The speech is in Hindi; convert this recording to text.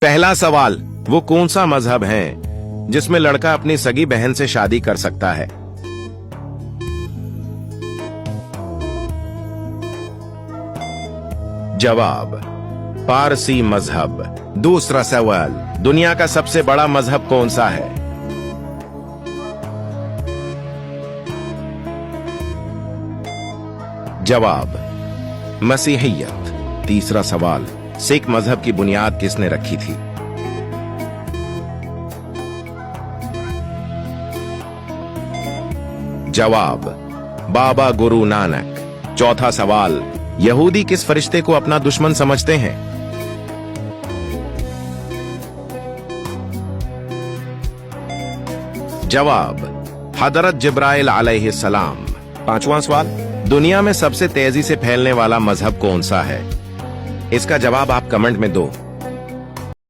पहला सवाल, वो कौन सा मजहब है जिसमें लड़का अपनी सगी बहन से शादी कर सकता है? जवाब, पारसी मजहब। दूसरा सवाल, दुनिया का सबसे बड़ा मजहब कौन सा है? जवाब, मसीहियत। तीसरा सवाल, सिख मजहब की बुनियाद किसने रखी थी? जवाब, बाबा गुरु नानक। चौथा सवाल, यहूदी किस फरिश्ते को अपना दुश्मन समझते हैं? जवाब, हजरत जिब्राइल अलैहिस्सलाम। पांचवां सवाल, दुनिया में सबसे तेजी से फैलने वाला मजहब कौन सा है? इसका जवाब आप कमेंट में दो।